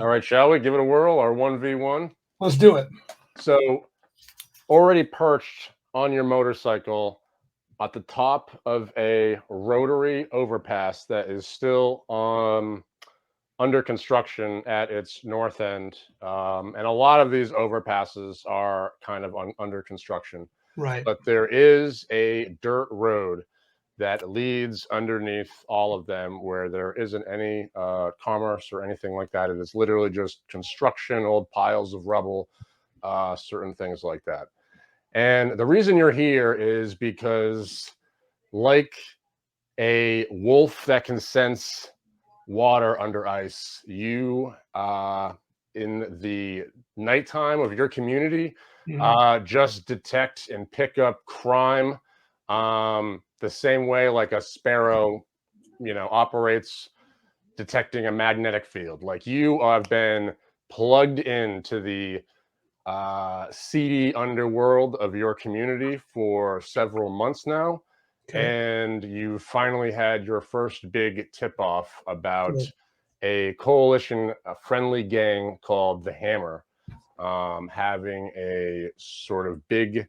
All right, shall we give it a whirl? Our 1v1. Let's do it. So, already perched on your motorcycle at the top of a rotary overpass that is still under construction at its north end. And a lot of these overpasses are kind of under construction. Right. But there is a dirt road that leads underneath all of them where there isn't any commerce or anything like that. It is literally just construction, old piles of rubble, certain things like that. And the reason you're here is because, like a wolf that can sense water under ice, you in the nighttime of your community just detect and pick up crime the same way like a sparrow operates detecting a magnetic field. Like, you have been plugged into the seedy underworld of your community for several months now. And you finally had your first big tip-off about a coalition, a friendly gang called the Hammer, having a sort of big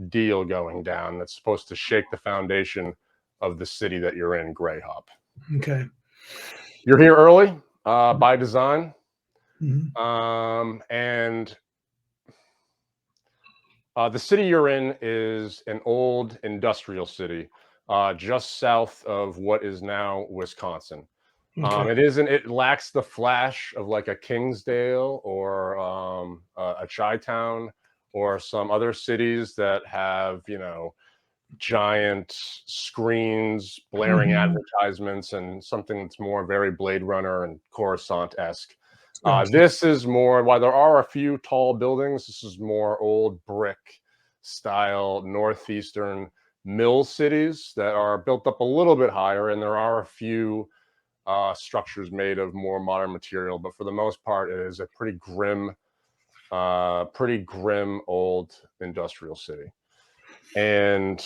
deal going down that's supposed to shake the foundation of the city that you're in, Greyhop. Okay. You're here early by design. And the city you're in is an old industrial city, just south of what is now Wisconsin. It lacks the flash of like a Kingsdale or a Chi-town or some other cities that have, giant screens, blaring advertisements, and something that's more very Blade Runner and Coruscant-esque. This is more, while there are a few tall buildings, this is more old brick style northeastern mill cities that are built up a little bit higher, and there are a few structures made of more modern material, but for the most part it is a pretty grim old industrial city. And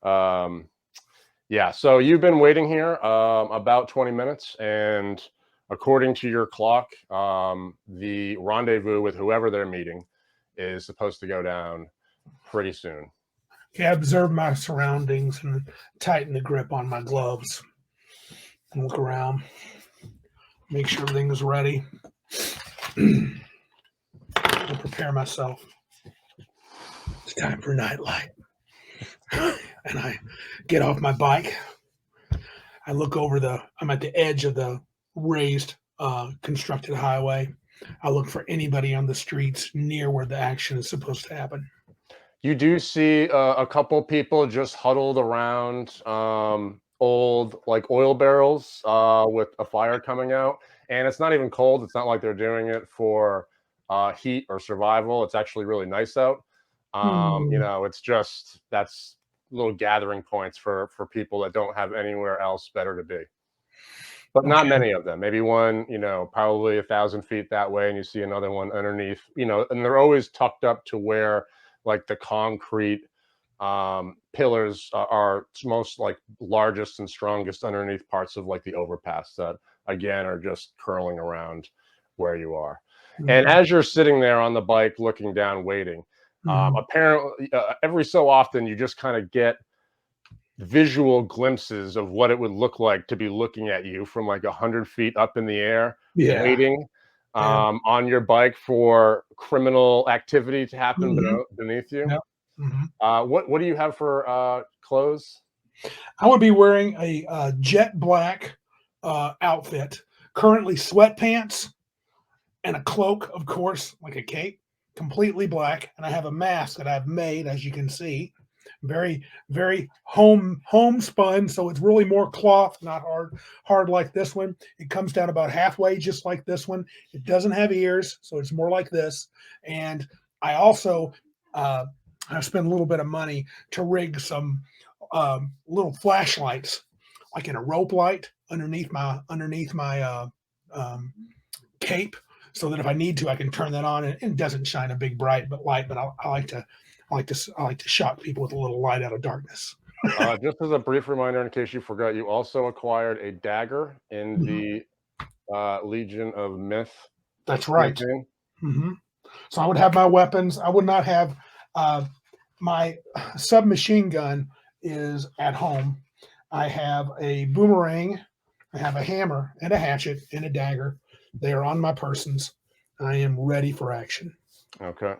so you've been waiting here about 20 minutes, and according to your clock, the rendezvous with whoever they're meeting is supposed to go down pretty soon. Okay, I observe my surroundings and tighten the grip on my gloves and look around, make sure everything is ready, and prepare myself. It's time for Nightlite. And I get off my bike. I look over I'm at the edge of the raised, constructed highway. I look for anybody on the streets near where the action is supposed to happen. You do see a couple people just huddled around old like oil barrels with a fire coming out, and it's not even cold. It's not like they're doing it for heat or survival. It's actually really nice out. It's just, that's little gathering points for people that don't have anywhere else better to be. But not many of them. Maybe one, probably 1,000 feet that way, and you see another one underneath, and they're always tucked up to where like the concrete pillars are most like largest and strongest underneath parts of like the overpass that again are just curling around where you are. And as you're sitting there on the bike looking down waiting, apparently every so often you just kind of get visual glimpses of what it would look like to be looking at you from like 100 feet up in the air, waiting on your bike for criminal activity to happen beneath you. What do you have for clothes? I would be wearing a jet black outfit, currently sweatpants and a cloak, of course, like a cape, completely black. And I have a mask that I've made, as you can see, very, very homespun. So it's really more cloth, not hard like this one. It comes down about halfway, just like this one. It doesn't have ears, so it's more like this. And I also I spent a little bit of money to rig some little flashlights, like in a rope light underneath my cape, so that if I need to, I can turn that on, and it doesn't shine a big bright light. But I like to shock people with a little light out of darkness. Just as a brief reminder, in case you forgot, you also acquired a dagger in the Legion of Myth That's You know right. what I mean? Hmm. So I would have my weapons. I would not have my submachine gun is at home. I have a boomerang. I have a hammer and a hatchet and a dagger. They are on my persons. I am ready for action. Okay.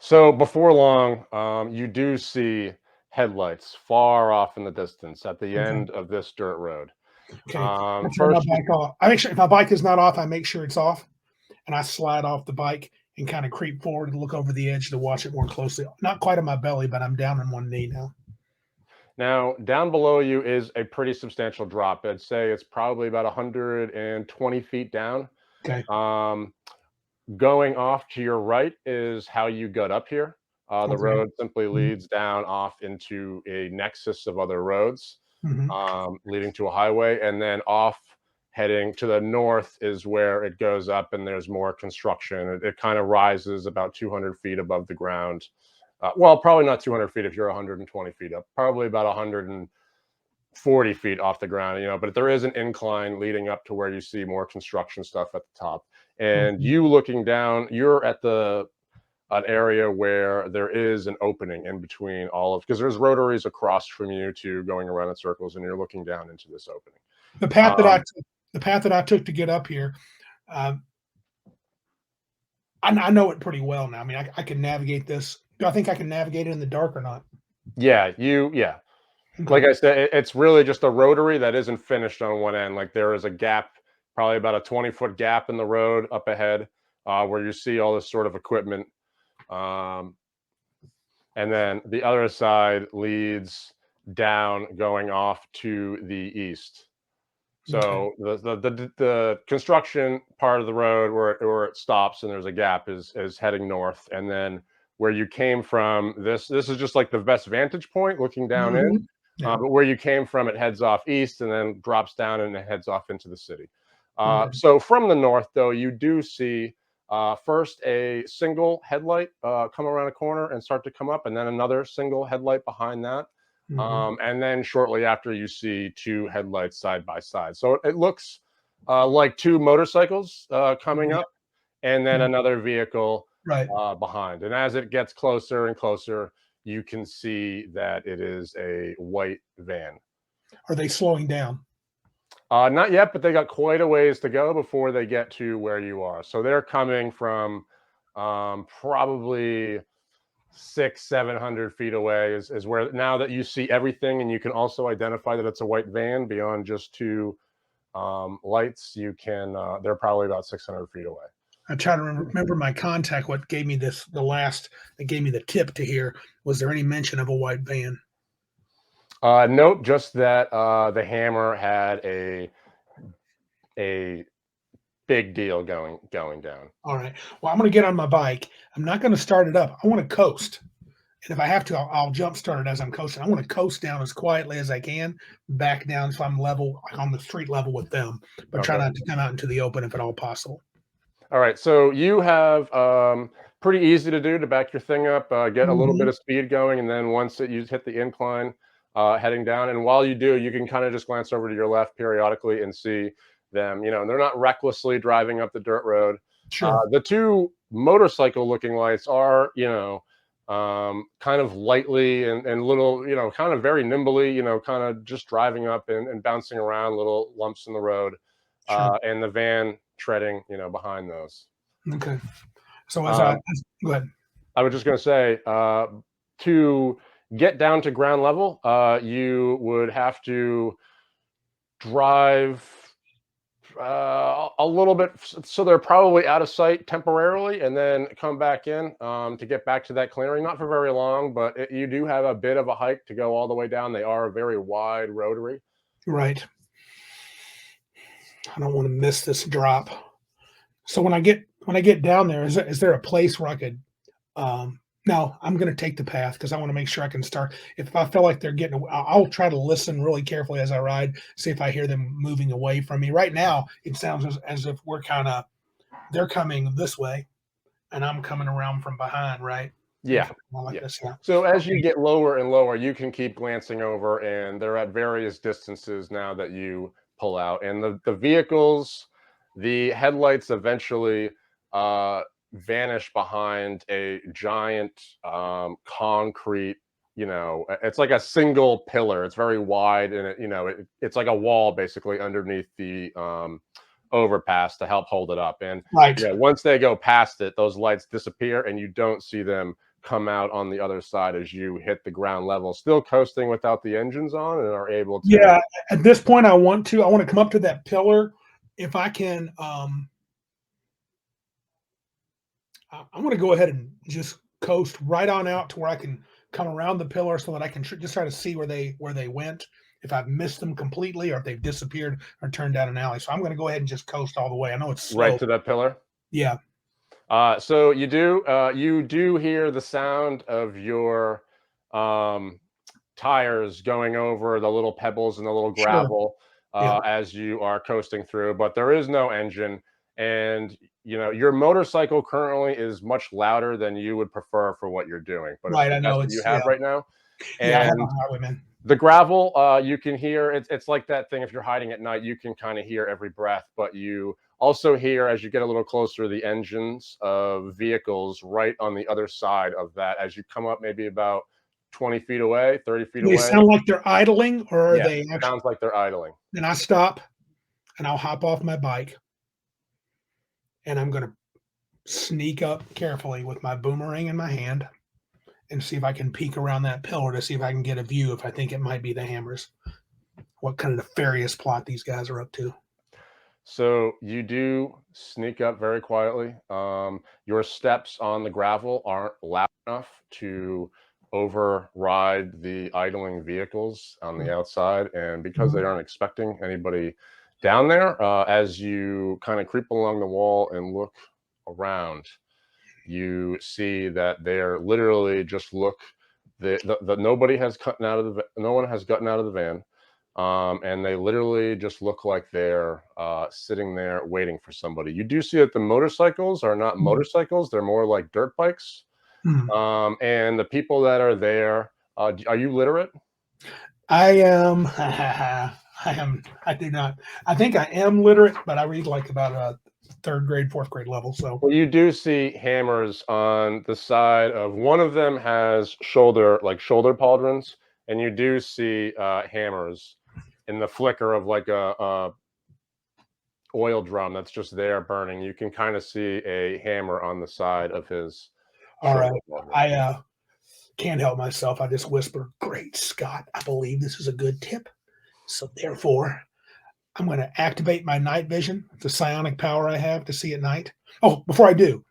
So before long, you do see headlights far off in the distance at the Okay. end of this dirt road. Okay. I turn my First, bike off. I make sure if my bike is not off, I make sure it's off, and I slide off the bike and kind of creep forward and look over the edge to watch it more closely. Not quite on my belly, but I'm down on one knee now. now down below you is a pretty substantial drop. I'd say it's probably about 120 feet down. Okay. Um, Going off to your right is how you got up here. The Okay. road simply Mhm. leads down off into a nexus of other roads, Mhm. leading to a highway, and then off heading to the north is where it goes up, and there's more construction. It kind of rises about 200 feet above the ground. Well, probably not 200 feet if you're 120 feet up. Probably about 140 feet off the ground, but there is an incline leading up to where you see more construction stuff at the top. And Mhm. you looking down, you're at the an area where there is an opening in between all of because there's rotaries across from you to going around in circles, and you're looking down into this opening. The path that I Um, took, the path that I took to get up here, um, I know it pretty well now. I mean, I can navigate this. Do I think I can navigate it in the dark or not? yeah. Like Okay. I said, it's really just a rotary that isn't finished on one end. Like there is a gap, probably about a 20-foot gap in the road up ahead, where you see all this sort of equipment. Um, and then the other side leads down, going off to the east. Okay. So the construction part of the road where it stops and there's a gap is heading north, and then where you came from, this is just like the best vantage point looking down in. Mhm. Yeah. But where you came from, it heads off east and then drops down and it heads off into the city. Okay. So from the north, though, you do see first a single headlight come around a corner and start to come up, and then another single headlight behind that. Mhm. And then shortly after, you see two headlights side by side. So it looks like two motorcycles coming Yeah. up, and then Mhm. another vehicle Right. behind. And as it gets closer and closer, you can see that it is a white van. Are they slowing down? Not yet, but they got quite a ways to go before they get to where you are. So they're coming from probably 600-700 feet away is where now that you see everything and you can also identify that it's a white van beyond just two lights, you can they're probably about 600 feet away. I try to remember my contact. What gave me this? The last that gave me the tip to hear. Was there any mention of a white van? Nope, just that the hammer had a big deal going down. All right. Well, I'm going to get on my bike. I'm not going to start it up. I want to coast. And if I have to, I'll jump start it as I'm coasting. I want to coast down as quietly as I can, back down so I'm level, like on the street level with them, but try Okay. not to come out into the open if at all possible. All right. So you have pretty easy to do to back your thing up, get a little bit Mhm. of speed going, and then once you hit the incline, heading down. And while you do, you can kind of just glance over to your left periodically and see them. They're not recklessly driving up the dirt road. Sure, The two motorcycle-looking lights are, kind of lightly and little, kind of very nimbly, kind of just driving up and bouncing around little lumps in the road, sure. and the van treading, behind those. Okay. So Um, go ahead. I was just going to say, to get down to ground level, you would have to drive a little bit, so they're probably out of sight temporarily, and then come back in to get back to that clearing. Not for very long, but you do have a bit of a hike to go all the way down. They are a very wide rotary. Right. I don't want to miss this drop. So when I get down there, is there a place where I could no, I'm going to take the path because I want to make sure I can start. If I feel like they're getting, I'll try to listen really carefully as I ride, see if I hear them moving away from me. Right now, it sounds as if they're coming this way and I'm coming around from behind, right? And Yeah, coming along like yeah. this. Yeah. So as you Okay. get lower and lower, you can keep glancing over, and they're at various distances now that you pull out. And the vehicles the headlights eventually vanish behind a giant concrete, it's like a single pillar. It's very wide, and it's like a wall basically underneath the overpass to help hold it up. And Right. once they go past it, those lights disappear, and you don't see them come out on the other side as you hit the ground level, still coasting without the engines on, and are able to. Yeah. At this point, I want to come up to that pillar. If I can, I'm going to go ahead and just coast right on out to where I can come around the pillar so that I can just try to see where they went, if I've missed them completely or if they've disappeared or turned down an alley. So I'm going to go ahead and just coast all the way. I know it's slow. Right to that pillar. Yeah. So you do hear the sound of your tires going over the little pebbles and the little gravel as you are coasting through, but there is no engine. And your motorcycle currently is much louder than you would prefer for what you're doing, but it's Right. the I best know that you have right now. Yeah. I have And a highwayman. the gravel, you can hear it's like that thing. If you're hiding at night, you can kind of hear every breath, but you also hear, as you get a little closer, the engines of vehicles right on the other side of that as you come up maybe about 20 feet away, 30 feet Do they away. sound like they're idling, or are Yes, they it actually? sounds like they're idling. Then I stop and I'll hop off my bike and I'm going to sneak up carefully with my boomerang in my hand and see if I can peek around that pillar to see if I can get a view if I think it might be the Hammers. What kind of nefarious plot these guys are up to. So you do sneak up very quietly. Your steps on the gravel aren't loud enough to override the idling vehicles on the outside. And because they aren't expecting anybody down there, as you kind of creep along the wall and look around, you see that they're literally just nobody has gotten out of no one has gotten out of the van. And they literally just look like they're sitting there waiting for somebody. You do see that the motorcycles are not motorcycles; they're more like dirt bikes. And the people that are there, are you literate? I am. I am. I do not. I think I am literate, but I read like about a third grade, fourth grade level. So Well, you do see hammers on the side of one of them has shoulder pauldrons, and you do see hammers in the flicker of like a oil drum that's just there burning. You can kind of see a hammer on the side of his all right, shoulder pauldron. I can't help myself. I just whisper, "Great Scott! I believe this is a good tip." So therefore, I'm going to activate my night vision, the psionic power I have to see at night. Oh, before I do,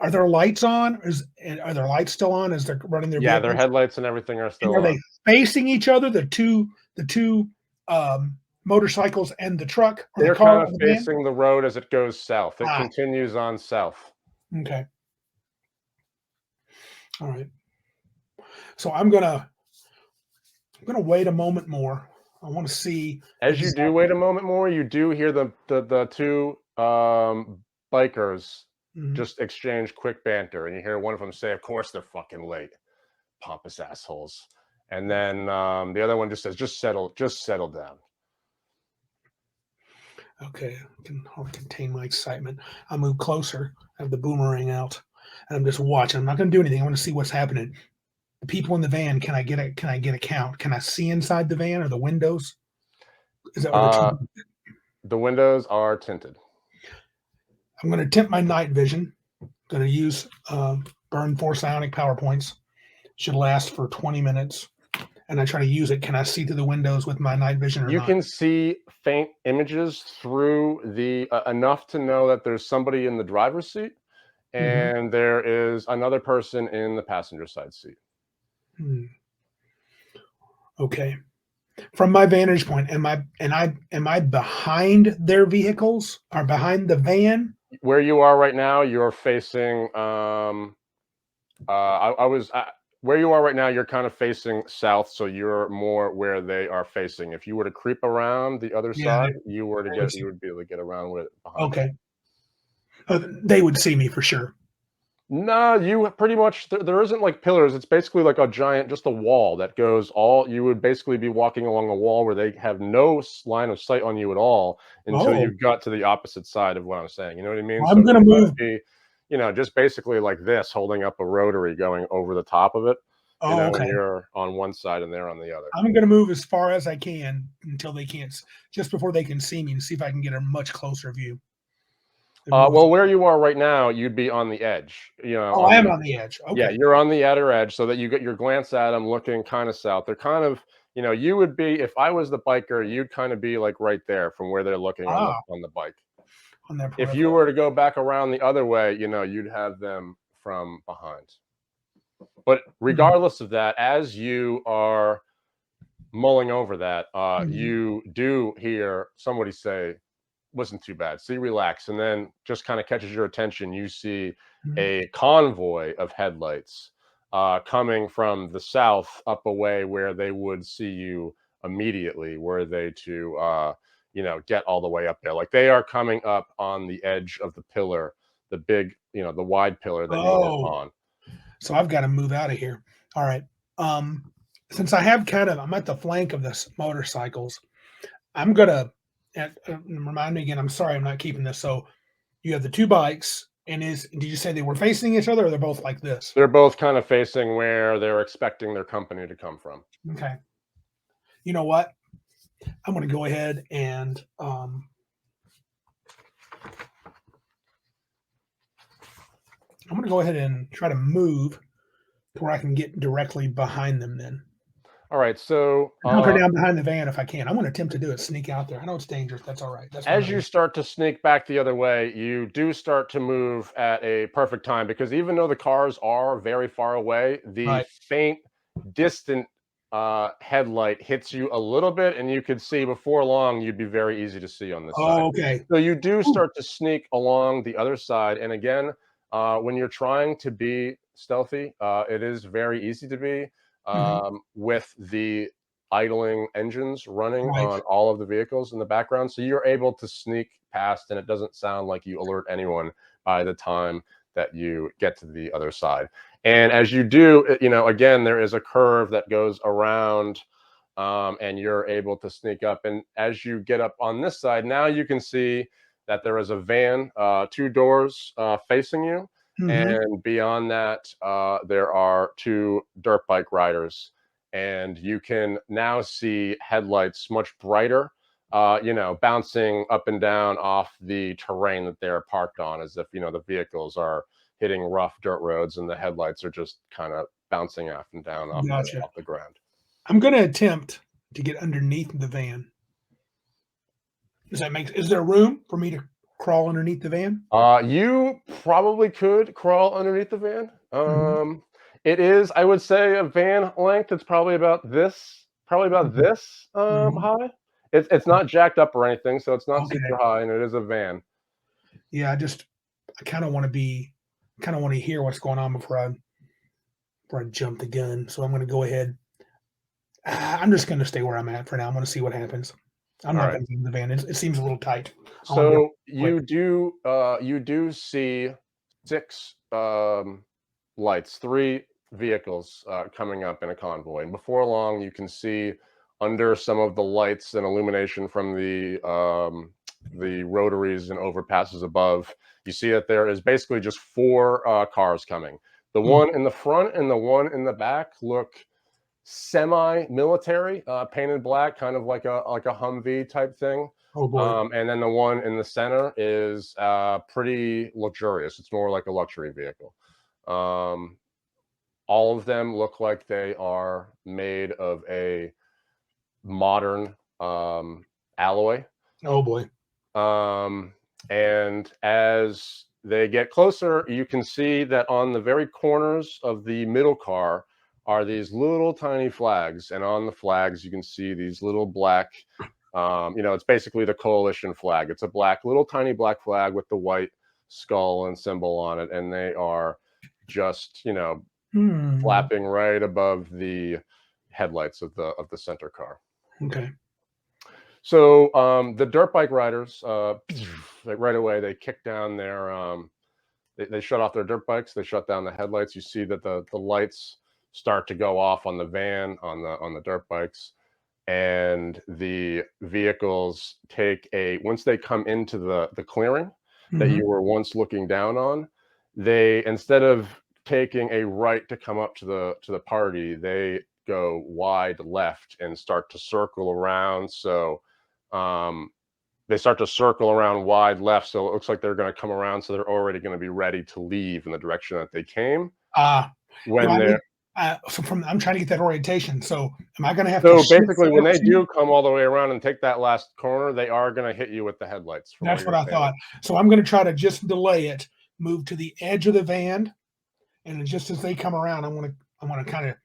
are there lights on? Are their lights still on as they're running their Yeah, vehicles? their headlights and everything are And still are on. they facing each other? The two motorcycles and the truck or They're the car kind or of the van? facing the road as it goes south. It Ah, continues on south. okay. All right. So I'm gonna wait a moment more. I want to see As you do wait a moment more, you do hear the two bikers Mhm. just exchange quick banter, and you hear one of them say, "Of course they're fucking late, pompous assholes." And then the other one just says, just settle down." Okay, I can hardly contain my excitement. I move closer. I have the boomerang out, and I'm just watching. I'm not going to do anything. I want to see what's happening. The people in the van. Can I get a count? Can I see inside the van or the windows? Is that what Uh, the the windows are tinted. I'm going to tip my night vision. Going to use burn 4 psionic power points. Should last for 20 minutes. And I try to use it. Can I see through the windows with my night vision or You not? can see faint images through the enough to know that there's somebody in the driver's seat, Mhm. and there is another person in the passenger side seat. Hmm. Okay. From my vantage point, am I behind their vehicles or behind the van? Where you are right now, you're facing. I was where you are right now. You're kind of facing south, so you're more where they are facing. If you were to creep around the other Yeah, side, you see. would be able to get around with it behind. Okay. They would see me for sure. No, you pretty much there isn't like pillars. It's basically like a giant, just a wall that goes all. You would basically be walking along a wall where they have no line of sight on you at all until Oh, you got to the opposite side of what I'm saying. You know what I mean? well, I'm So gonna you're going move. to be, just basically like this, holding up a rotary going over the top of it. Oh, And okay. you're on one side and they're on the other. I'm gonna move as far as I can until they can't, just before they can see me, and see if I can get a much closer view. Of north. Well, where you are right now, you'd be on the edge. Oh, I On am the on the edge. Yeah, Okay. you're on the outer edge so that you get your glance at them looking kind of south. They're kind of, you would be if I was the biker, you'd kind of be like right there from where they're looking on the Ah, bike. on their If you peripheral. were to go back around the other way, you'd have them from behind. But Mhm, regardless of that, as you are mulling over that, mhm, you do hear somebody say, wasn't too bad. So you relax, and then just kind of catches your attention. You see mhm. a convoy of headlights coming from the south up a way where they would see you immediately, were they to, get all the way up there. Like they are coming up on the edge of the pillar, the big, the wide pillar that you are Oh, on. so I've got to move out of here. All right. Um, since I'm at the flank of this motorcycles. I'm gonna remind me again. I'm sorry, I'm not keeping this. So you have the two bikes, and did you say they were facing each other, or they're both like this? They're both kind of facing where they're expecting their company to come from. Okay. You know what? I'm gonna go ahead and try to move to where I can get directly behind them. Then All right. So hunker down behind the van if I can. I'm gonna attempt to do it. Sneak out there. I know it's dangerous. That's all right. That's what as I'm you gonna. start to sneak back the other way, you do start to move at a perfect time because even though the cars are very far away, the Right. faint, distant headlight hits you a little bit, and you could see before long you'd be very easy to see on this side. Oh, okay. So you do Ooh. start to sneak along the other side, and again, when you're trying to be stealthy, it is very easy to be Mhm. with the idling engines running Right. on all of the vehicles in the background. So you're able to sneak past, and it doesn't sound like you alert anyone by the time that you get to the other side. And as you do, again, there is a curve that goes around, and you're able to sneak up. And as you get up on this side, now you can see that there is a van, two doors facing you. Mhm. And beyond that, there are two dirt bike riders, and you can now see headlights much brighter, bouncing up and down off the terrain that they're parked on, as if the vehicles are hitting rough dirt roads, and the headlights are just kind of bouncing up and down off the Gotcha. off the ground. I'm gonna attempt to get underneath the van. Is there room for me to crawl underneath the van? You probably could crawl underneath the van. Mhm, It is, I would say, a van length. It's probably about mhm, this mhm. high. It's not jacked up or anything, so it's not Okay. super high, and it is a van. Yeah, I kinda wanna hear what's going on before I jump the gun, so I'm gonna go ahead. I'm just gonna stay where I'm at for now. I'm gonna see what happens. I'm All not right. gonna get in the van. It seems a little tight. I wanna get So quick. you do see six lights, three vehicles coming up in a convoy, and before long, you can see under some of the lights and illumination from the rotaries and overpasses above. You see that there is basically just four cars coming. The Mhm. one in the front and the one in the back look semi-military, painted black, kind of like a Humvee type thing. Oh, boy. And then the one in the center is pretty luxurious. It's more like a luxury vehicle. Um, all of them look like they are made of a modern alloy. Oh, boy. Um, and as they get closer, you can see that on the very corners of the middle car are these little tiny flags. And on the flags, you can see these little black, it's basically the coalition flag. It's a little tiny black flag with the white skull and symbol on it. And they are just, Hmm. flapping right above the headlights of the center car. Okay. So the dirt bike riders, like right away, they kick down they shut off their dirt bikes. They shut down the headlights. You see that the lights start to go off on the van, on the dirt bikes, and the vehicles take once they come into the clearing that you were once looking down on, they, instead of taking a right to come up to the party, they go wide left and start to circle around. So they start to circle around wide left, so it looks like they're going to come around, so they're already going to be ready to leave in the direction that they came. You know, When they're so I'm trying to get that orientation. So am I going to have to So shift basically, when they forward? do come all the way around and take that last corner, they are going to hit you with the headlights from where That's what you're I standing. thought. So I'm going to try to just delay it, move to the edge of the van, and just as they come around, I want to kind of.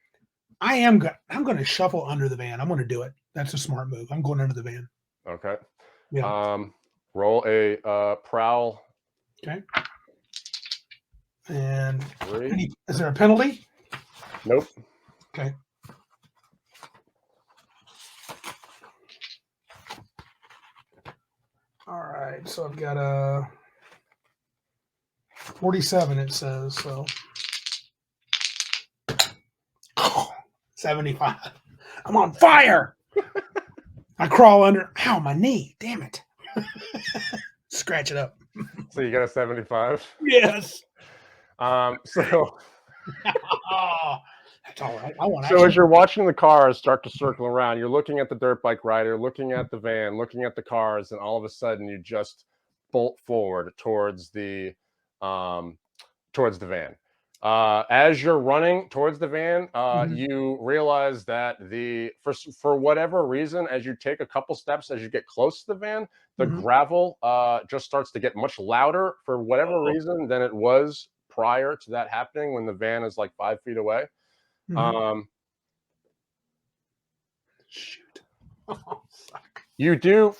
I'm going to shuffle under the van. I'm going to do it. That's a smart move. I'm going under the van. Okay. Yeah. Roll a prowl. Okay. And 3. is there a penalty? Nope. Okay. All right. So I've got a 47. It says so. 75. I'm on fire. I crawl under. Ow, my knee. Damn it. Scratch it up. So you got a 75. Yes. So Oh, that's all right. I want so action. as you're watching the cars start to circle around, you're looking at the dirt bike rider, looking at the van, looking at the cars, and all of a sudden you just bolt forward towards the van. As you're running towards the van, you realize that for whatever reason, as you take a couple steps, as you get close to the van, the gravel just starts to get much louder for whatever reason than it was prior to that happening when the van is like 5 feet away. Shoot. Oh, fuck. You do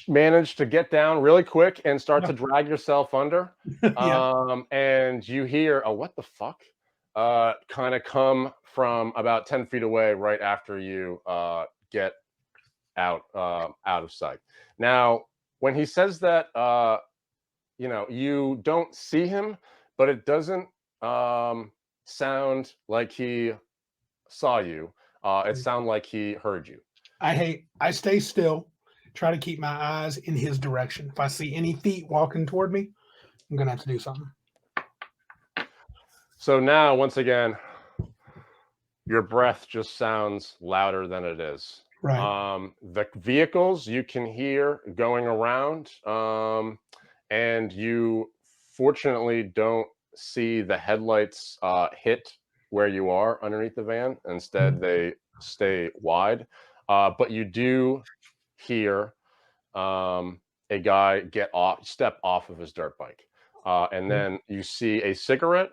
manage to get down really quick and start to drag yourself under. Yeah. And you hear a what the fuck kind of come from about 10 feet away right after you get out of sight. Now, when he says that, you don't see him, but it doesn't sound like he saw you. It sounds like he heard you. I stay still, try to keep my eyes in his direction. If I see any feet walking toward me, I'm gonna have to do something. So now, once again, your breath just sounds louder than it is. Right. The vehicles you can hear going around, and you fortunately don't see the headlights hit where you are underneath the van. Instead, they stay wide. But you do hear a guy step off of his dirt bike. And then you see a cigarette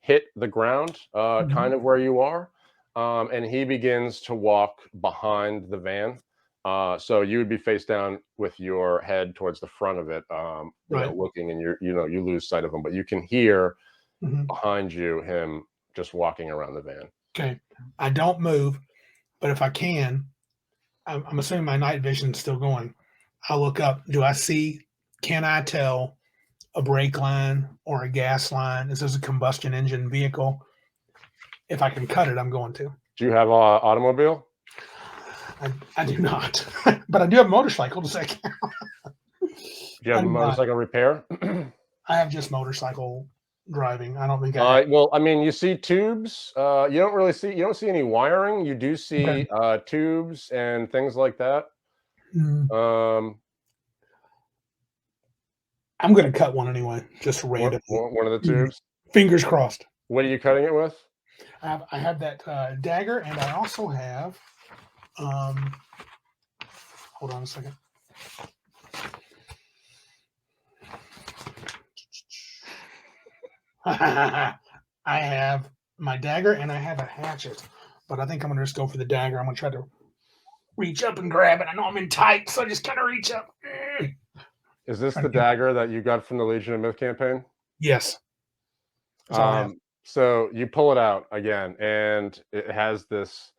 hit the ground, kind of where you are. And he begins to walk behind the van. So you would be face down with your head towards the front of it, Right. looking, and you lose sight of him, but you can hear Mhm. behind you him just walking around the van. Okay. I don't move, but if I can, I'm assuming my night vision's still going. I look up. Can I tell a brake line or a gas line? Is this a combustion engine vehicle? If I can cut it, I'm going to. Do you have an automobile? I do not, but I do have a motorcycle to say. Do you have a motorcycle repair? I have just motorcycle driving. I don't think Well, I mean, you see tubes. You don't see any wiring. You do see tubes and things like that. I'm going to cut one anyway, just randomly. One of the tubes. Fingers crossed. What are you cutting it with? I have that dagger, and I also have. Hold on a second. I have my dagger and I have a hatchet, but I think I'm going to just go for the dagger. I'm going to try to reach up and grab it. I know I'm in tight, so I just kind of reach up. Is this the dagger that you got from the Legion of Myth campaign? Yes. So you pull it out again, and it has this.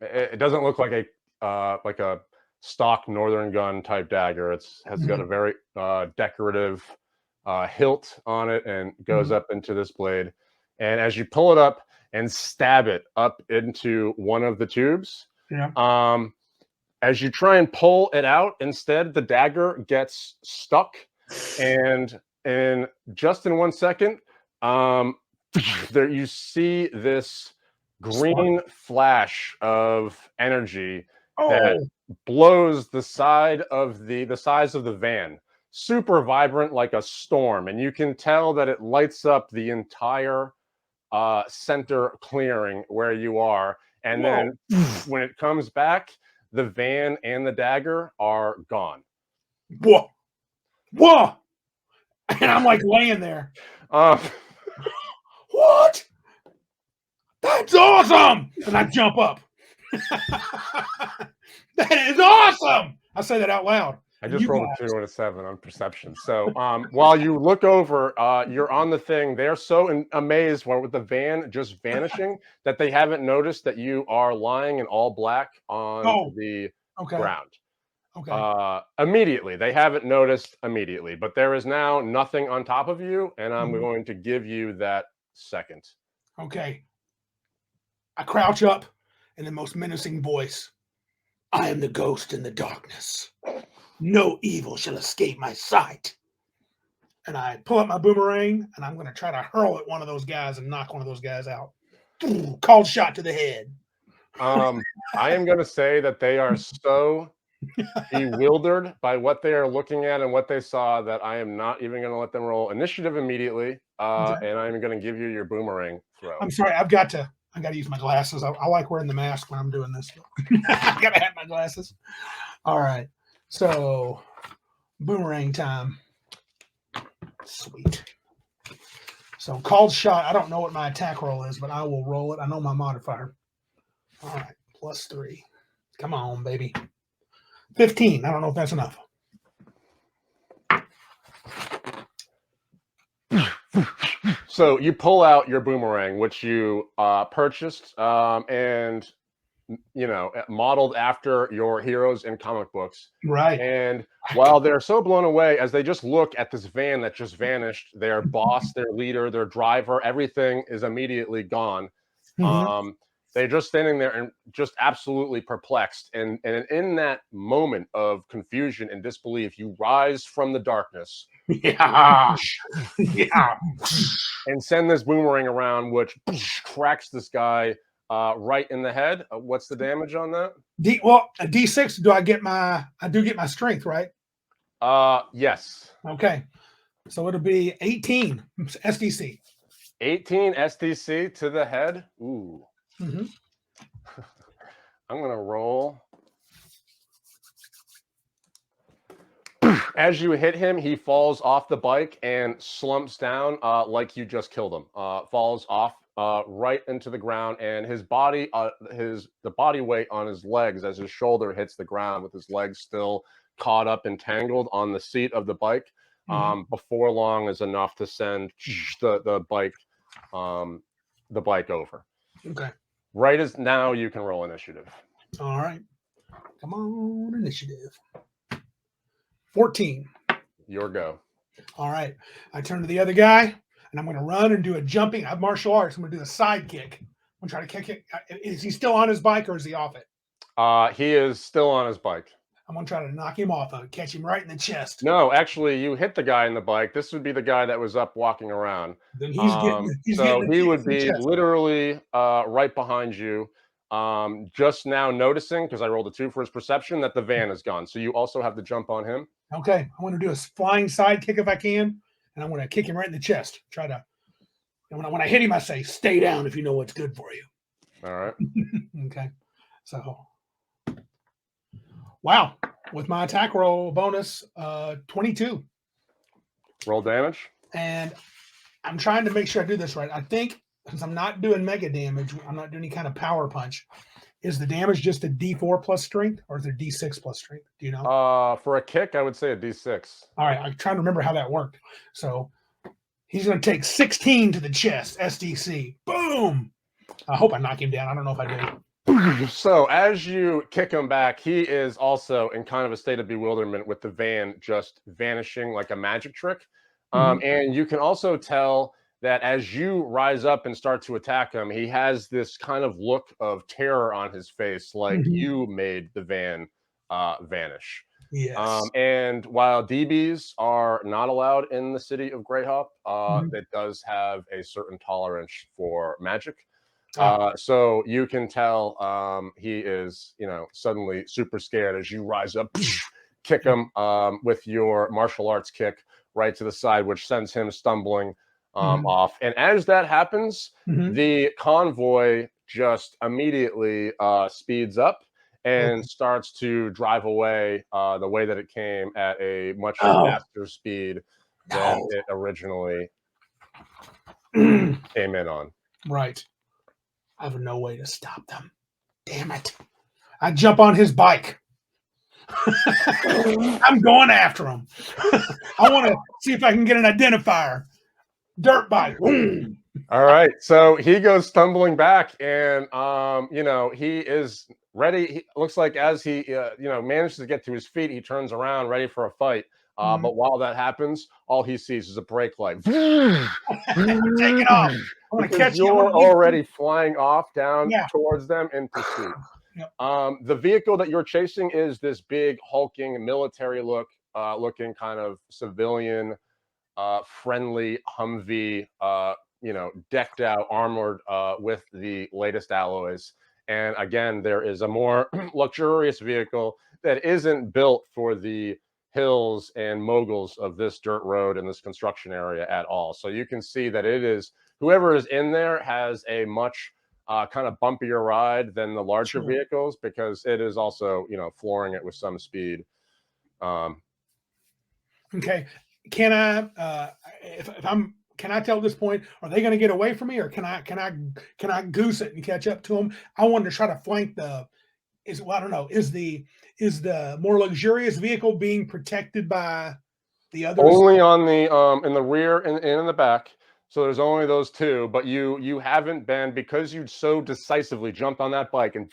It doesn't look like a stock northern gun type dagger. Has got a very decorative hilt on it and goes Mhm. up into this blade. And as you pull it up and stab it up into one of the tubes, Yeah. um, as you try and pull it out, instead the dagger gets stuck, and just in 1 second, um, there you see this Spark. green flash of energy that Oh, blows the side of the size of the van, super vibrant like a storm, and you can tell that it lights up the entire center clearing where you are. And whoa, then when it comes back, the van and the dagger are gone. whoa, whoa. And I'm like laying there. Uh, What? That's awesome. And I jump up. That is awesome. I say that out loud. I And just you rolled a clap. 2 and a 7 on perception. So while you look over, you're on the thing. They're so amazed with the van just vanishing that they haven't noticed that you are lying in all black on Oh, the okay. ground. Okay. Immediately. They haven't noticed immediately, but there is now nothing on top of you, and I'm Mhm. going to give you that second. Okay. I crouch up in the most menacing voice. I am the ghost in the darkness. No evil shall escape my sight. And I pull up my boomerang and I'm going to try to hurl at one of those guys and knock one of those guys out. Called shot to the head. Um, I am going to say that they are so bewildered by what they are looking at and what they saw that I am not even going to let them roll initiative immediately, Okay. and I'm going to give you your boomerang throw. I'm sorry. I got to use my glasses. I like wearing the mask when I'm doing this. I got to have my glasses. All right. So, boomerang time. Sweet. So, called shot. I don't know what my attack roll is, but I will roll it. I know my modifier. All right. +3. Come on, baby. 15. I don't know if that's enough. So you pull out your boomerang, which you purchased, and modeled after your heroes in comic books. Right. And while they're so blown away as they just look at this van that just vanished, their boss, their leader, their driver, everything is immediately gone. Mhm. Um, they're just standing there and just absolutely perplexed. And in that moment of confusion and disbelief, you rise from the darkness Yeah. Yeah. and send this boomerang around, which cracks this guy right in the head. What's the damage on that? A D6, I do get my strength, right? Yes. Okay. So it'll be 18 SDC. 18 STC to the head. Ooh. Mm-hmm. I'm going to roll. As you hit him, he falls off the bike and slumps down like you just killed him. Falls off right into the ground, and his body, the body weight on his legs as his shoulder hits the ground with his legs still caught up and tangled on the seat of the bike. Mm-hmm. Before long is enough to send the bike over. Okay. Right as now, you can roll initiative. All right. Come on, initiative. 14. Your go. All right. I turn to the other guy and I'm going to run and do a jumping. I have martial arts. I'm going to do a side kick. I'm going to try to kick it. Is he still on his bike or is he off it? He is still on his bike. I'm going to try to knock him off of it, catch him right in the chest. No, actually, you hit the guy in the bike. This would be the guy that was up walking around. Then he's So getting he the would in the be chest. literally right behind you. Just now noticing, because I rolled a 2 for his perception, that the van is gone. So you also have to jump on him. Okay. I want to do a flying side kick if I can. And I'm going to kick him right in the chest. Try to. And when I hit him, I say, "Stay down if you know what's good for you." All right. Okay. So, wow. With my attack roll bonus, 22. Roll damage. And I'm trying to make sure I do this right. I think since I'm not doing mega damage, I'm not doing any kind of power punch. Is the damage just a D4 plus strength, or is there D6 plus strength? Do you know? For a kick, I would say a D6. All right, I'm trying to remember how that worked. So he's going to take 16 to the chest, SDC. Boom! I hope I knock him down. I don't know if I do. So as you kick him back, he is also in kind of a state of bewilderment with the van just vanishing like a magic trick. And you can also tell that as you rise up and start to attack him, he has this kind of look of terror on his face, like you made the van vanish. Yes. And while DBs are not allowed in the city of Greyhop, Mhm. it does have a certain tolerance for magic. Ah, So you can tell he is, suddenly super scared as you rise up, kick yeah. him with your martial arts kick right to the side, which sends him stumbling Mhm. off. And as that happens, Mhm. the convoy just immediately speeds up and Okay. starts to drive away the way that it came at a much Oh, faster speed than no. it originally came in on. Right. I have no way to stop them. Damn it. I jump on his bike. I'm going after him. I want to see if I can get an identifier. Dirt bike. Boom. All right, so he goes stumbling back, and he is ready. He looks like as he manages to get to his feet, he turns around, ready for a fight. Mhm. But while that happens, all he sees is a brake light Take it off. I want to because catch you. I you're want to leap through. already flying off down Yeah. towards them in pursuit. Yep. The vehicle that you're chasing is this big hulking military looking kind of civilian friendly Humvee, decked out, armored with the latest alloys. And again, there is a more luxurious vehicle that isn't built for the hills and moguls of this dirt road and this construction area at all. So you can see that it is whoever is in there has a much kind of bumpier ride than the larger Sure. vehicles because it is also, flooring it with some speed. Um, Okay. Can I, if I'm, can I tell at this point, are they going to get away from me, or can I goose it and catch up to them? I wanted to try to flank the. Well, I don't know. Is the more luxurious vehicle being protected by the others? Only on the in the rear and in the back. So there's only those two, but you haven't been because you so decisively jumped on that bike and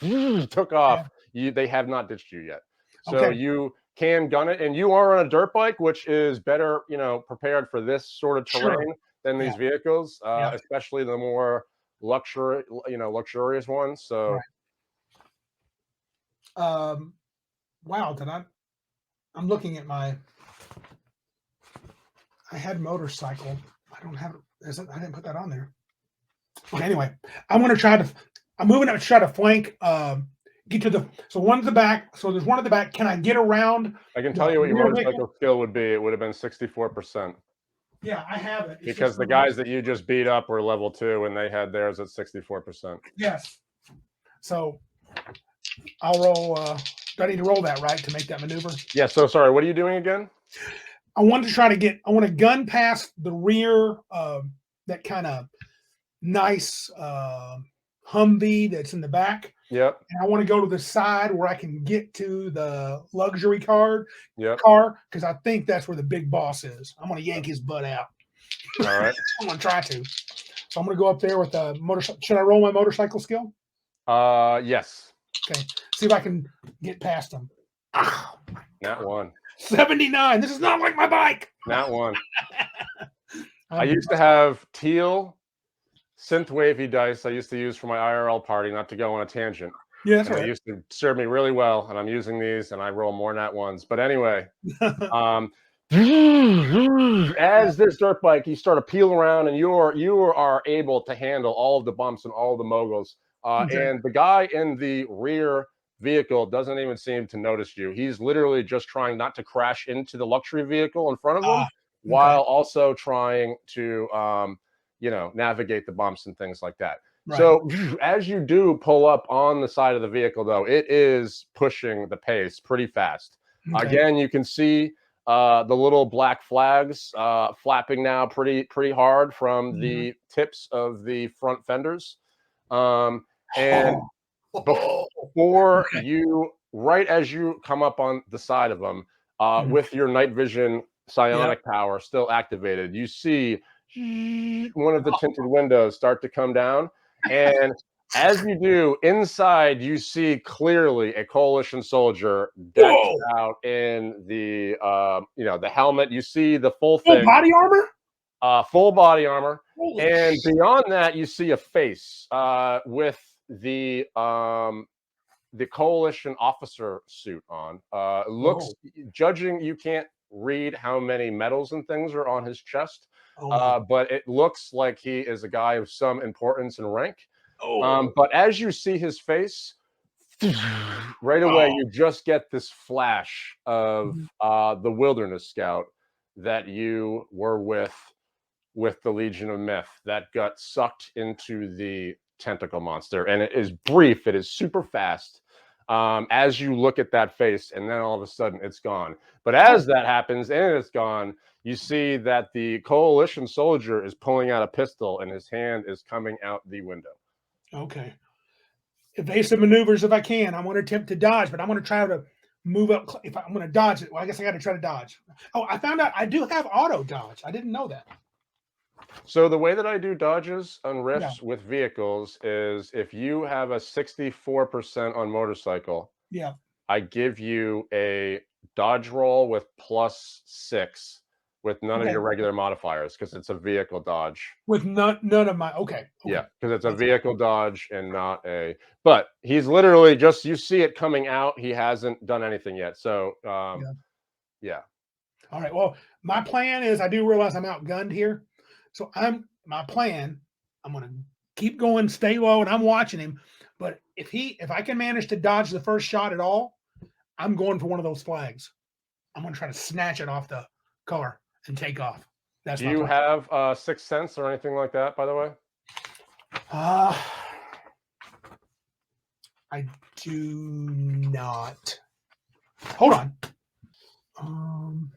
took Yeah. off. They have not ditched you yet. So Okay. you can gun it, and you are on a dirt bike, which is better, prepared for this sort of Sure. terrain than Yeah. these vehicles, Yeah. especially the more luxurious ones. So Right. Wow. I'm looking at my. I had motorcycle. I don't have it. I didn't put that on there. Okay, anyway, I'm going to try to. I'm moving up to try to flank. Get to the. So one's the back. So there's one at the back. Can I get around I can tell the you what your rear vehicle? motorcycle skill would be. It would have been 64%. Yeah, I have it. It's Because just the guys that you just beat up were level 2 and they had theirs at 64%. yes. So I'll roll. Do I need to roll that right to make that maneuver? Yeah, so sorry, what are you doing again? I want to try to get. I want to gun past the rear. That kind of nice Humvee that's in the back. Yep, And I want to go to the side where I can get to the luxury car yep. because I think that's where the big boss is. I'm going to yank his butt out. All right. I'm going to try to. So I'm going to go up there with a motorcycle. Should I roll my motorcycle skill? Yes. Okay. See if I can get past him. Nat 1. 79. This is not like my bike. Nat 1. I used to have teal synth wavy dice I used to use for my IRL party, not to go on a tangent. Yeah, that's And they right. used to serve me really well, and I'm using these, and I roll more Nat 1s. But anyway, as this dirt bike, you start to peel around, and you are able to handle all of the bumps and all of the moguls. Okay. And the guy in the rear vehicle doesn't even seem to notice you. He's literally just trying not to crash into the luxury vehicle in front of him, Okay. while also trying to navigate the bumps and things like that. Right. So as you do pull up on the side of the vehicle, though, it is pushing the pace pretty fast. Okay. Again, you can see the little black flags flapping now pretty hard from the tips of the front fenders. And before you, right as you come up on the side of them, with your night vision psionic power still activated, you see one of the tinted windows start to come down. And as you do, inside you see clearly a coalition soldier decked out in the the helmet. You see the full Full thing. body armor? full body armor. Holy And shit. beyond that, you see a face with the coalition officer suit on. Looks, judging, you can't read how many medals and things are on his chest, but it looks like he is a guy of some importance and rank. But as you see his face, right away, you just get this flash of the wilderness scout that you were with the Legion of Myth that got sucked into the tentacle monster. And it is brief, it is super fast. As you look at that face, and then all of a sudden it's gone. But as that happens and it's gone, you see that the coalition soldier is pulling out a pistol and his hand is coming out the window. Okay. Evasive maneuvers if I can. I'm going to attempt to dodge, but I'm going to try to move up. If I'm going to dodge it, well, I guess I got to try to dodge. Oh, I found out I do have auto dodge. I didn't know that. So the way that I do dodges on rifts with vehicles is if you have a 64% on motorcycle, I give you a dodge roll with +6 with none of your regular modifiers because it's a vehicle dodge. With none of my Yeah, because it's a vehicle dodge and not a. But he's literally just, you see it coming out. He hasn't done anything yet. So yeah. All right. Well, my plan is I do realize I'm outgunned here. So my plan, I'm going to keep going, stay low, and I'm watching him. But if I can manage to dodge the first shot at all, I'm going for one of those flags. I'm going to try to snatch it off the car and take off. Do you have Sixth Sense or anything like that, by the way? I do not. Hold on.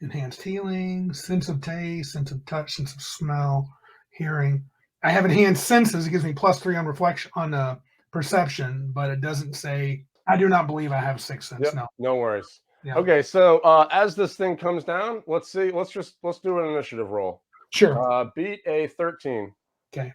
Enhanced healing, sense of taste, sense of touch, sense of smell, hearing. I have enhanced senses. It gives me +3 on reflection, on perception, but it doesn't say. I do not believe I have Sixth Sense. Yep, no. No worries. Yeah. Okay, so as this thing comes down, let's see. Let's do an initiative roll. Sure. Beat a 13. Okay.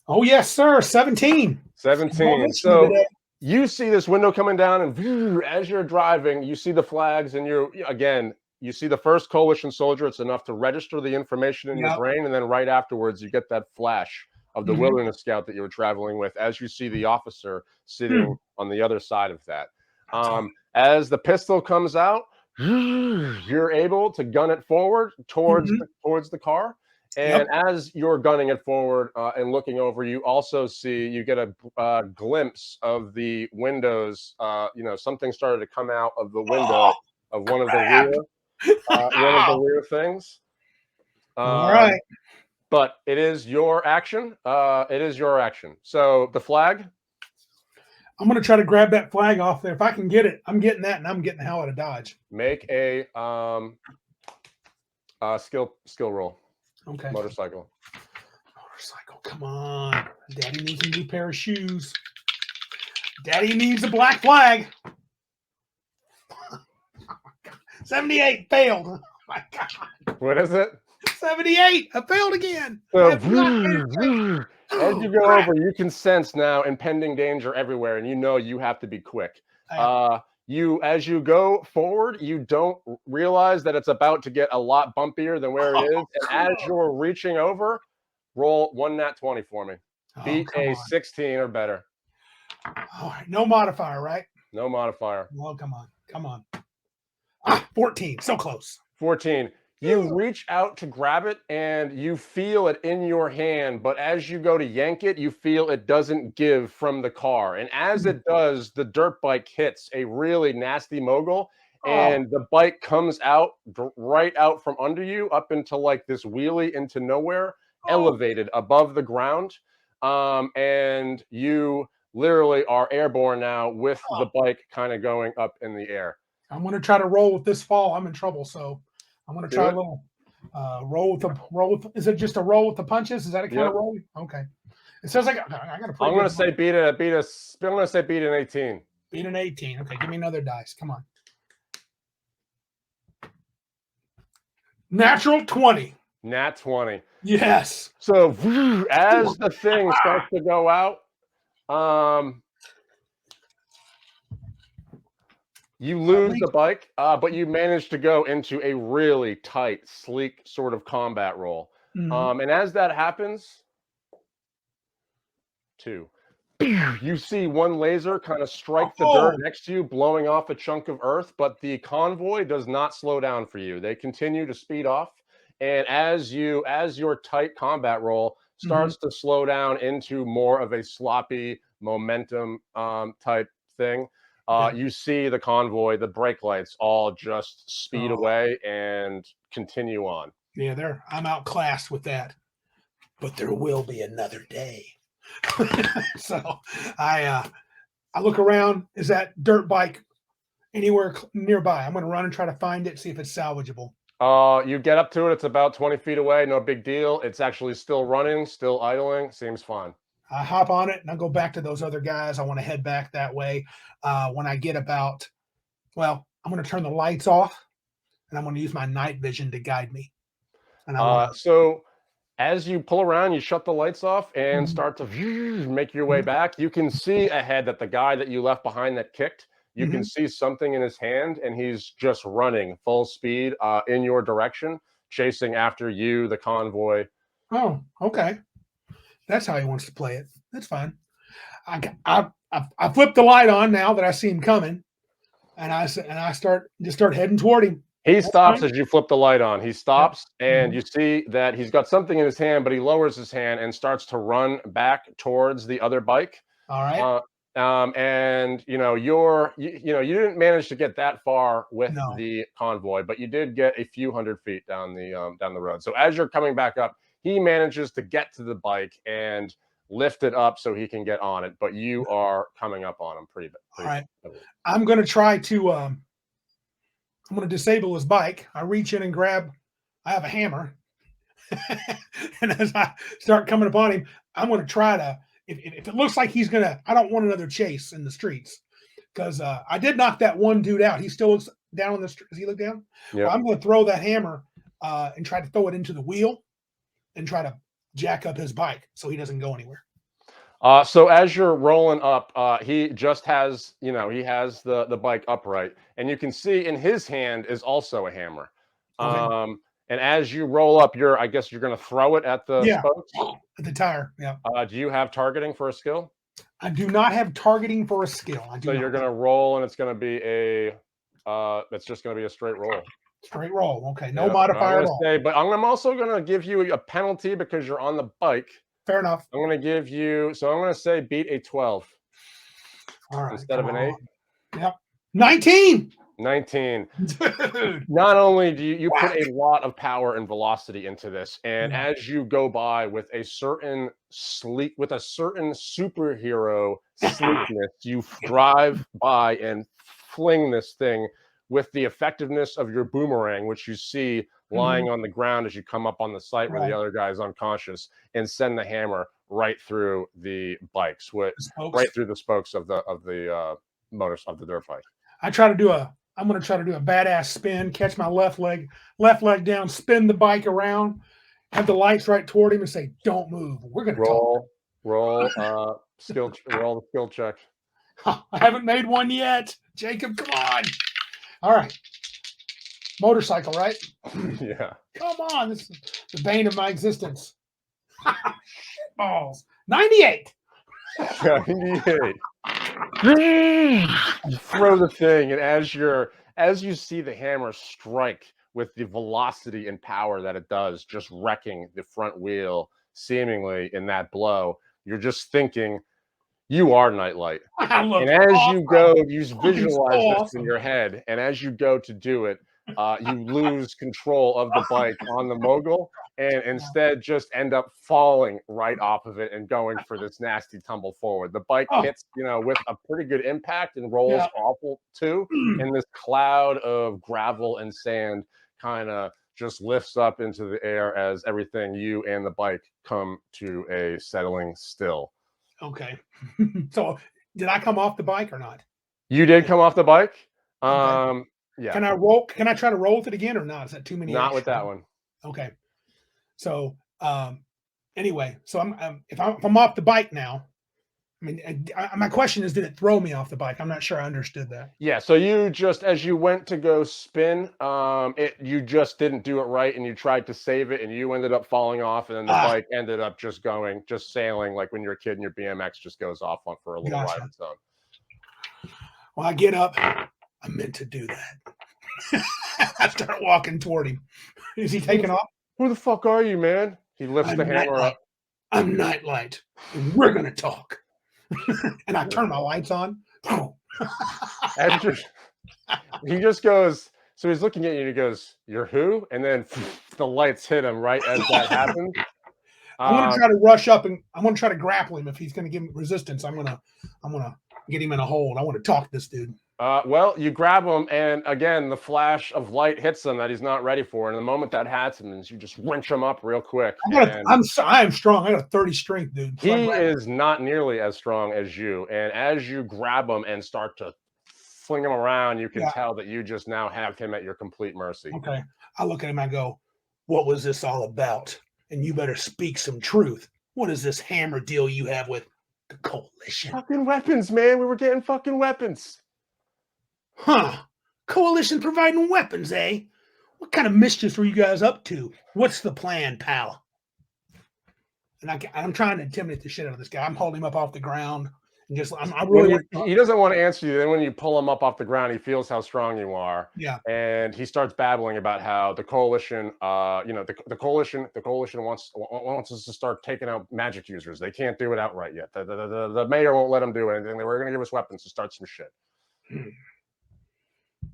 Oh yes, sir. 17. 17. So you see this window coming down, and as you're driving, you see the flags, and you see the first coalition soldier. It's enough to register the information in your brain, and then right afterwards, you get that flash of the wilderness scout that you were traveling with as you see the officer sitting on the other side of that. As the pistol comes out, you're able to gun it forward towards the car. And as you're gunning it forward and looking over, you also see, you get a glimpse of the windows. Something started to come out of the window of one of the rear things. All right. But it is your action. So the flag. I'm going to try to grab that flag off there. If I can get it, I'm getting that, and I'm getting the hell out of Dodge. Make a skill roll. Okay. Motorcycle. Come on. Daddy needs a new pair of shoes. Daddy needs a black flag. 78 failed. Oh my God. What is it? 78. I failed again. So, as you go over, you can sense now impending danger everywhere, and you have to be quick. As you go forward, you don't realize that it's about to get a lot bumpier than where it is. And as you're reaching over, roll 1 nat 20 for me. Beat a 16 or better. All right. No modifier, right? No modifier. Well, come on. 14. So close. 14. You reach out to grab it and you feel it in your hand, but as you go to yank it, you feel it doesn't give from the car. And as it does, the dirt bike hits a really nasty mogul, and the bike comes out right out from under you up into like this wheelie into nowhere, elevated above the ground. And you literally are airborne now with the bike kind of going up in the air. I'm going to try to roll with this fall. I'm in trouble, so I'm going to try a little roll with. Is it just a roll with the punches? Is that a kind of roll? Okay. It says I got a pretty. I'm going to say beat an 18. Beat an 18. Okay, give me another dice. Come on. Natural 20. Nat 20. Yes. So as the thing starts to go out, You lose the Least, bike, but you manage to go into a really tight, sleek sort of combat roll. mhm. And as that happens, two, you see one laser kind of strike the dirt Oh, next to you, blowing off a chunk of earth, but the convoy does not slow down for you. They continue to speed off. And as your tight combat roll mhm. starts to slow down into more of a sloppy momentum type thing, Okay. you see the convoy, the brake lights all just speed Oh, away and continue on. yeah, I'm outclassed with that. But there will be another day. So I look around. Is that dirt bike anywhere nearby? I'm going to run and try to find it, see if it's salvageable. You get up to it, it's about 20 feet away, no big deal. It's actually still running, still idling, seems fine. I hop on it and I go back to those other guys. I want to head back that way. When I get about, well, I'm going to turn the lights off and I'm going to use my night vision to guide me. And I want So as you pull around, you shut the lights off and to. start to make your way back. You can see ahead that the guy that you left behind that kicked, you can Mm-hmm. see something in his hand, and he's just running full speed in your direction, chasing after you, the convoy. Oh, okay. That's how he wants to play it. That's fine. I flip the light on now that I see him coming, and I start heading toward him. He That's stops fine. as you flip the light on. He Yep. stops, and Mhm. you see that he's got something in his hand, but he lowers his hand and starts to run back towards the other bike. All right. Uh, and you didn't manage to get that far with No. the convoy, but you did get a few hundred feet down the road. So as you're coming back up, he manages to get to the bike and lift it up so he can get on it. But you are coming up on him All pretty right. heavily. I'm going to try to. I'm going to disable his bike. I reach in and grab. I have a hammer, and as I start coming upon him, I'm going to try to. If it looks like he's gonna, I don't want another chase in the streets because I did knock that one dude out. He still looks down on the street. Does he look down? Well, Yep. I'm going to throw that hammer and try to throw it into the wheel and try to jack up his bike so he doesn't go anywhere. So as you're rolling up, he just has, he has the bike upright, and you can see in his hand is also a hammer. Okay. And as you roll up, I guess you're going to throw it at the Yeah. spokes. At the tire. Yeah. Do you have targeting for a skill? I do not have targeting for a skill. I So do you're not. going to roll, and it's going to be it's just going to be a straight roll. Straight roll. Okay. No Yep. I'm modifier going at to all. say, but I'm also going to give you a penalty because you're on the bike. Fair enough. I'm going to give you, so I'm going to say beat a 12 All right. instead Come of an 8. on. Yep. 19. 19. Dude. Not only do you put Whack. a lot of power and velocity into this, and Yeah. as you go by with a certain superhero sleekness, you drive by and fling this thing with the effectiveness of your boomerang, which you see Mhm. lying on the ground as you come up on the site where the Right. other guy is unconscious, and send the hammer right through the bikes, The right spokes. through the spokes of the motors of the dirt bike. I try to do a. I'm going to try to do a badass spin, catch my left leg down, spin the bike around, have the lights right toward him, and say, "Don't move. We're going to talk." Roll the skill check. I haven't made one yet. Jacob, come on. All right. Motorcycle, right? Yeah. Come on. This is the bane of my existence. Shit balls. 98. 98. You throw the thing, and as you see the hammer strike with the velocity and power that it does, just wrecking the front wheel seemingly in that blow, you're just thinking, you are Nightlight. I And look as you awesome. go, you Looking so visualize this in awesome. your head, and as you go to do it, you lose control of the bike on the mogul, and instead just end up falling right off of it and going for this nasty tumble forward. The bike Oh, hits, with a pretty good impact and rolls yeah. awful too, and this cloud of gravel and sand kind of just lifts up into the air as everything, you and the bike, come to a settling still. Okay. So did I come off the bike or not? You did come off the bike. Okay. Yeah, Can I roll? Can I try to roll with it again or not? Is that too many not with extra? that one. Okay. So anyway, so if I'm off the bike now, I mean, my question is, did it throw me off the bike? I'm not sure I understood that. Yeah, so you just as you went to go spin, you just didn't do it right, and you tried to save it, and you ended up falling off, and then the Ah, bike ended up just sailing like when you're a kid and your BMX just goes off on for a little ride of gotcha. its own. Well, I get up. I meant to do that. I start walking toward him. Is he taking off? Who the fuck are you, man? He lifts I'm the hammer Nightlight. up. I'm Nightlight. And we're gonna talk. And I turn my lights on. And he just goes, so he's looking at you and he goes, "You're who?" And then the lights hit him right as that happens. I'm gonna try to rush up and I'm gonna try to grapple him. If he's gonna give me resistance, I'm gonna get him in a hold. I want to talk to this dude. Well, you grab him, and again, the flash of light hits him that he's not ready for. And the moment that happens, you just wrench him up real quick. And I'm strong. I got a 30 strength, dude. So he is not nearly as strong as you. And as you grab him and start to fling him around, you can tell that you just now have him at your complete mercy. Okay. I look at him. I go, "What was this all about? And you better speak some truth. What is this hammer deal you have with the coalition?" Fucking weapons, man. We were getting fucking weapons. Huh? Coalition providing weapons, eh? What kind of mischief were you guys up to? What's the plan, pal? And I'm trying to intimidate the shit out of this guy. I'm holding him up off the ground and just He doesn't want to answer you. Then when you pull him up off the ground, he feels how strong you are. Yeah. And he starts babbling about how the coalition, the coalition wants us to start taking out magic users. They can't do it outright yet. The mayor won't let them do anything. They were going to give us weapons to start some shit.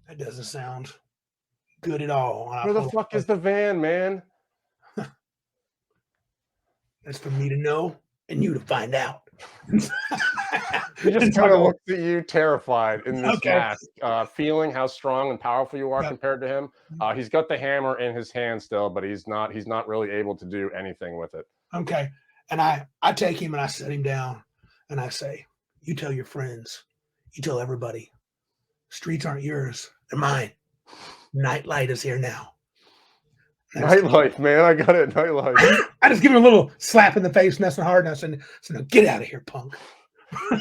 That doesn't sound good at all. Where the fuck is the van, man? That's for me to know and you to find out. He just kind of looks at you, terrified in this mask, feeling how strong and powerful you are compared to him. He's got the hammer in his hand still, but he's not really able to do anything with it. Okay. And I take him and I set him down and I say, "You tell your friends, you tell everybody, streets aren't yours, they're mine. Nightlight is here now." Nightlife, man. I got it. Nightlife. I just give him a little slap in the face, nice and hard. And I said, "No, get out of here, punk."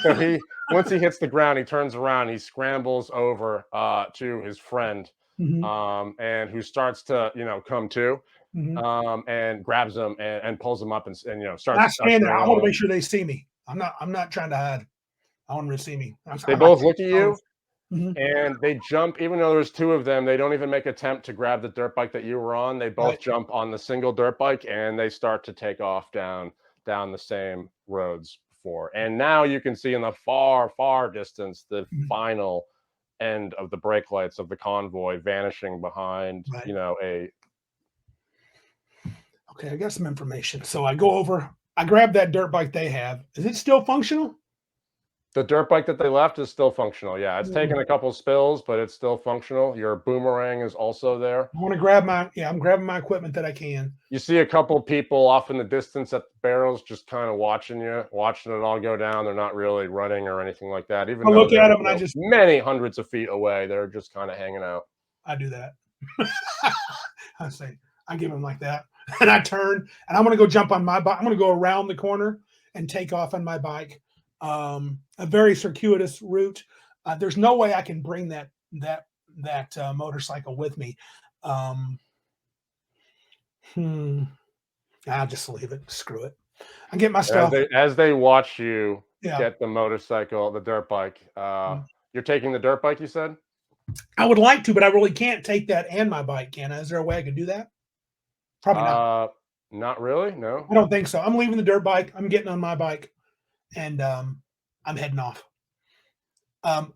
So once he hits the ground, he turns around, he scrambles over to his friend, and who starts to come to, and grabs him and pulls him up and starts. I stand there. I want to make sure they see me. I'm not trying to hide. I want them to see me. They both look at you. And they jump, even though there's two of them, they don't even make an attempt to grab the dirt bike that you were on. They both jump on the single dirt bike and they start to take off down the same roads before. And now you can see in the far distance the final end of the brake lights of the convoy vanishing behind, Okay, I got some information. So I go over, I grab that dirt bike they have. Is it still functional? The dirt bike that they left is still functional. Yeah, it's taken a couple spills, but it's still functional. Your boomerang is also there. I want to grab I'm grabbing my equipment that I can. You see a couple people off in the distance at the barrels, just kind of watching it all go down. They're not really running or anything like that. Even though look at them and I just many hundreds of feet away, they're just kind of hanging out. I do that. I give them like that. And I turn and I'm going to go jump on my bike. I'm going to go around the corner and take off on my bike. A very circuitous route. There's no way I can bring that motorcycle with me. I'll just leave it. Screw it. I get my stuff. As they watch you get the motorcycle, the dirt bike. You're taking the dirt bike, you said? I would like to, but I really can't take that and my bike, can I? Is there a way I could do that? Probably not. Not really, no. I don't think so. I'm leaving the dirt bike. I'm getting on my bike. And I'm heading off. Then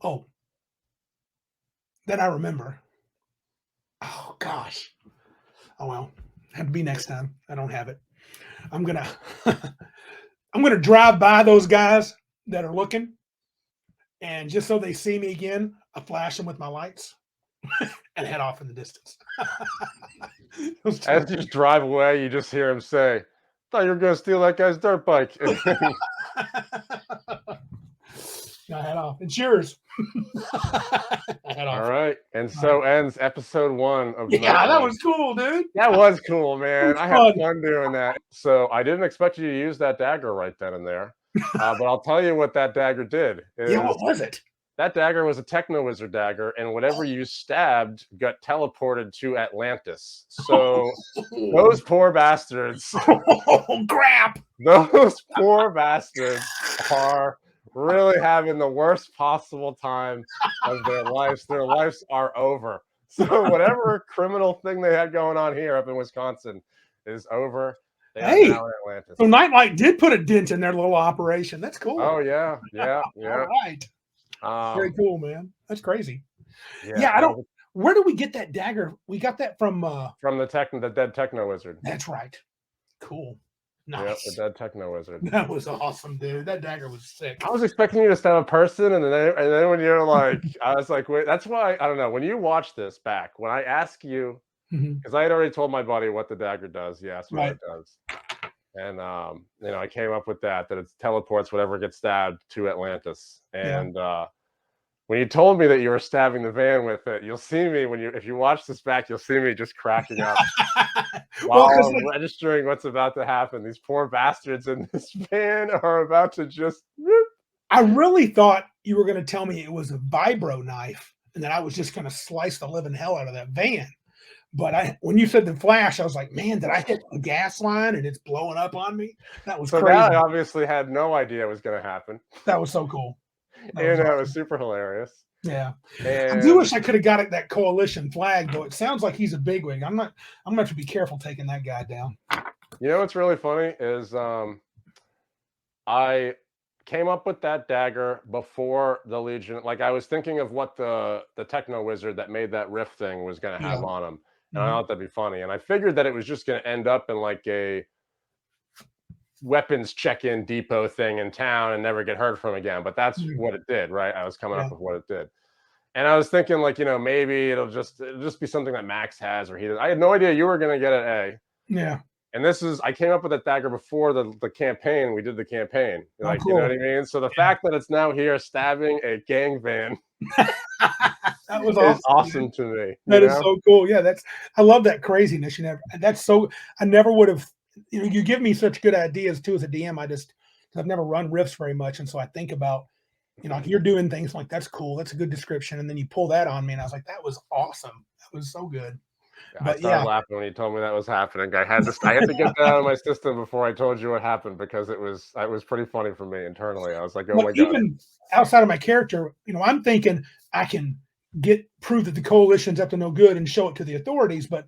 I remember. Oh gosh. Oh well. Have to be next time. I don't have it. I'm gonna drive by those guys that are looking, and just so they see me again, I flash them with my lights and head off in the distance. As you drive away, you just hear him say, "Thought you were going to steal that guy's dirt bike." I head off. It's yours. I head off. All right. And so ends episode 1 of Nightlite. That was cool, dude. That was cool, man. I had fun doing that. So I didn't expect you to use that dagger right then and there. But I'll tell you what that dagger did Yeah, is what was it? that dagger was a Techno-Wizard dagger, and whatever you stabbed got teleported to Atlantis. So those poor bastards, Oh, crap. those poor bastards are really having the worst possible time of their lives. Their lives are over. So whatever criminal thing they had going on here up in Wisconsin is over. They are Hey, now in so Atlantis. Nightlight did put a dent in their little operation. That's cool. Oh yeah, yeah, All yeah. right. Very Um, cool, man. That's crazy. yeah, Yeah, I that don't. was Where do we get that dagger? We got that from. from the dead Techno Wizard. That's right. Cool. Yep, the Nice. dead Techno Wizard. That was awesome, dude. That dagger was sick. I was expecting you to stab a person, and then when you're like, I was like, wait, that's why I don't know. When you watch this back, when I ask you, Mhm. because I had already told my buddy what the dagger does. He asked me what Right. it does, and I came up with that it teleports whatever gets stabbed to Atlantis. Yeah. And when you told me that you were stabbing the van with it, you'll see me if you watch this back, you'll see me just cracking up Well, while because I'm registering what's about to happen. These poor bastards in this van are about to just. I really thought you were going to tell me it was a vibro knife and that I was just going to slice the living hell out of that van. But when you said the flash, I was like, man, did I hit a gas line and it's blowing up on me? That was So that I crazy. obviously had no idea was going to happen. That was so cool. That was And it was awesome. super hilarious. Yeah. I do And wish I could have got it that coalition flag, though. It sounds like he's a bigwig. I'm gonna have to be careful taking that guy down. you know what's really funny is I came up with that dagger before the Legion. Like I was thinking of what the Techno Wizard that made that rift thing was going to Yeah. have on him, and I Mhm. thought that'd be funny. And I figured that it was just going to end up in like a weapons check-in depot thing in town and never get heard from again. But that's Mhm. what it did, right? I was coming Yeah. up with what it did. And I was thinking, like, maybe it'll just be something that Max has or he does. I had no idea you were gonna get an A. Yeah. And I came up with that dagger before the campaign. We did the campaign. Oh, Like, you know what cool. I mean? So the Yeah. fact that it's now here stabbing a gang van That was is awesome, awesome dude. to me, That is so cool. Yeah, I love that craziness. I never would have. You give me such good ideas too as a DM. I've never run riffs very much, and so I think about, like you're doing things like that's cool. That's a good description, and then you pull that on me, and I was like, that was awesome. That was so good. I But started yeah, laughing when you told me that was happening. I had to get that out of my system before I told you what happened because it was pretty funny for me internally. I was like, oh but my god. even outside of my character, I'm thinking I can prove that the coalition's up to no good and show it to the authorities. But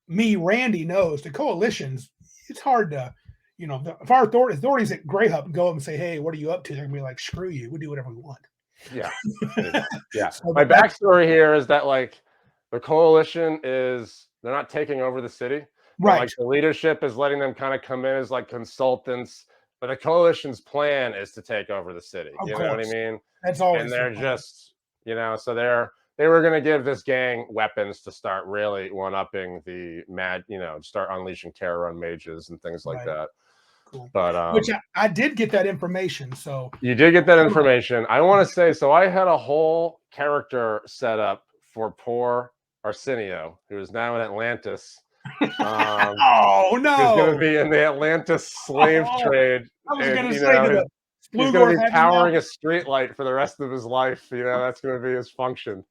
Randy knows the coalitions. It's hard to, if our authorities at Greyhop go up and say, "Hey, what are you up to?" They're gonna be like, "Screw you. We do whatever we want." Yeah. Yeah. So My that's backstory here is that like the coalition they're not taking over the city, but right. like the leadership is letting them kind of come in as like consultants. But the coalition's plan is to take over the city. Of You know what I course, mean? that's And always the they're plan. just, so they were gonna give this gang weapons to start really one-upping the start unleashing terror on mages and things like Right. that. Cool. But Which I did get that information. So you did get that information. I want to say, so I had a whole character set up for poor Arsenio, who is now in Atlantis. oh Who's going to no! be in the Atlantis slave Oh, trade, I was and gonna say, did he's going Splugor to be have him now? powering a street light for the rest of his life. That's going to be his function.